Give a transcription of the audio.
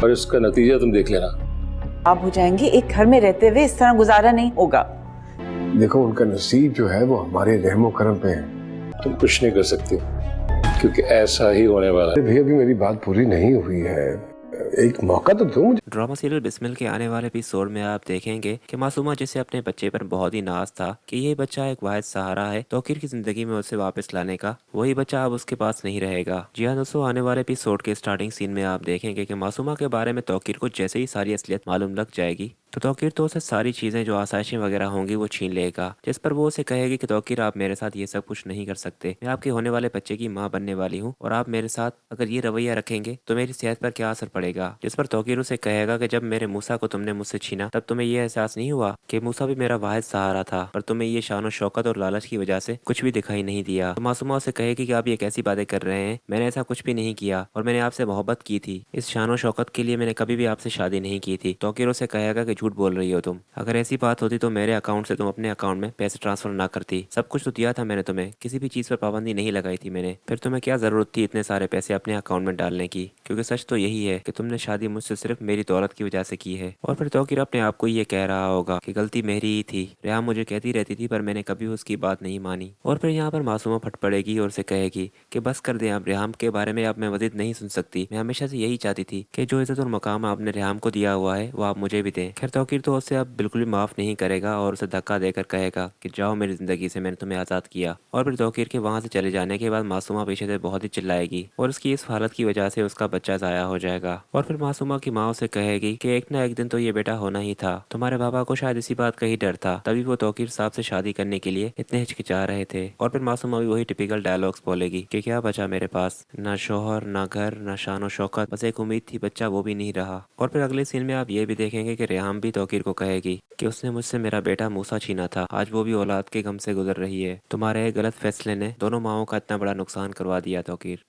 और इसका नतीजा तुम देख लेना। आप हो जाएंगे, एक घर में रहते हुए इस तरह गुजारा नहीं होगा। देखो उनका नसीब जो है वो हमारे रहमो करम पे है। तुम कुछ नहीं कर सकते क्योंकि ऐसा ही होने वाला है। भैया अभी मेरी बात पूरी नहीं हुई है, एक मौका तो दो मुझे। ड्रामा सीरियल बिस्मिल के आने वाले एपिसोड में आप देखेंगे कि मासूमा जिसे अपने बच्चे पर बहुत ही नाज था कि ये बच्चा एक वाहिद सहारा है तौकीर की जिंदगी में उसे वापस लाने का, वही बच्चा अब उसके पास नहीं रहेगा। जी हाँ दोस्तों, आने वाले एपिसोड के स्टार्टिंग सीन में आप देखेंगे कि मासूमा के बारे में तौकीर को जैसे ही सारी असलियत मालूम लग जाएगी तो तौकीर तो उसे सारी चीजें जो आसाइशें वगैरह होंगी वो छीन लेगा, जिस पर वो उसे कहेगी कि तौकीर आप मेरे साथ ये सब कुछ नहीं कर सकते, मैं आपके होने वाले बच्चे की माँ बनने वाली हूँ और आप मेरे साथ अगर ये रवैया रखेंगे तो मेरी सेहत पर क्या असर पड़ेगा। जिस पर तौकीर उसे कहेगा कि जब मेरे मूसा को तुमने मुझसे छीना तब तुम्हें ये एहसास नहीं हुआ कि मूसा भी मेरा वाहिद सहारा था, पर तुम्हें ये शान और शौकत और लालच की वजह से कुछ भी दिखाई नहीं दिया। तो मासूमा उसे कहेगी कि आप ये कैसी बातें कर रहे हैं, मैंने ऐसा कुछ भी नहीं किया और मैंने आपसे मोहब्बत की थी, इस शान और शौकत के लिए मैंने कभी भी आपसे शादी नहीं की थी। तौकीर उसे कहेगा कि झूठ बोल रही हो तुम, अगर ऐसी बात होती तो मेरे अकाउंट से तुम अपने अकाउंट में पैसे ट्रांसफर ना करती, सब कुछ तो दिया था मैंने तुम्हें, किसी भी चीज़ पर पाबंदी नहीं लगाई थी मैंने, फिर तुम्हें क्या ज़रूरत थी इतने सारे पैसे अपने अकाउंट में डालने की, क्योंकि सच तो यही है कि तुमने शादी मुझसे सिर्फ मेरी दौलत की वजह से की है। और फिर तौकीर अपने आप को ये कह रहा होगा कि गलती मेरी ही थी, रेहाम मुझे कहती रहती थी पर मैंने कभी उसकी बात नहीं मानी। और फिर यहाँ पर मासूमा फट पड़ेगी और उसे कहेगी कि बस कर दें आप, रेहाम के बारे में आप मैं मज़ीद नहीं सुन सकती, मैं हमेशा से यही चाहती थी कि जो इज्जत और मकाम आपने रेहाम को दिया हुआ है वो आप मुझे भी दें। खैर तौकीर तो उसे अब बिल्कुल भी माफ़ नहीं करेगा और उसे धक्का देकर कहेगा कि जाओ मेरी जिंदगी से, मैंने तुम्हें आज़ाद किया। और फिर तौकीर के वहाँ से चले जाने के बाद मासूमा पीछे से बहुत ही चिल्लाएगी और उसकी इस हालत की वजह से उसका बच्चा ज़ाया हो जाएगा। और फिर मासूमा की माँ उसे कहेगी कि एक ना एक दिन तो ये बेटा होना ही था, तुम्हारे पापा को शायद इसी बात का ही डर था, तभी वो तौकीर साहब से शादी करने के लिए इतने हिचकिचा रहे थे। और फिर मासूमा भी वही टिपिकल डायलॉग्स बोलेगी कि क्या बचा मेरे पास, ना शोहर ना घर ना शान और शौकत, बस एक उम्मीद थी, बच्चा वो भी नहीं रहा। और फिर अगले सीन में आप ये भी देखेंगे कि रेहाम भी तौकीर को कहेगी कि उसने मुझसे मेरा बेटा मूसा छीना था, आज वो भी औलाद के गम से गुजर रही है, तुम्हारे गलत फैसले ने दोनों माओं का इतना बड़ा नुकसान करवा दिया तौकीर।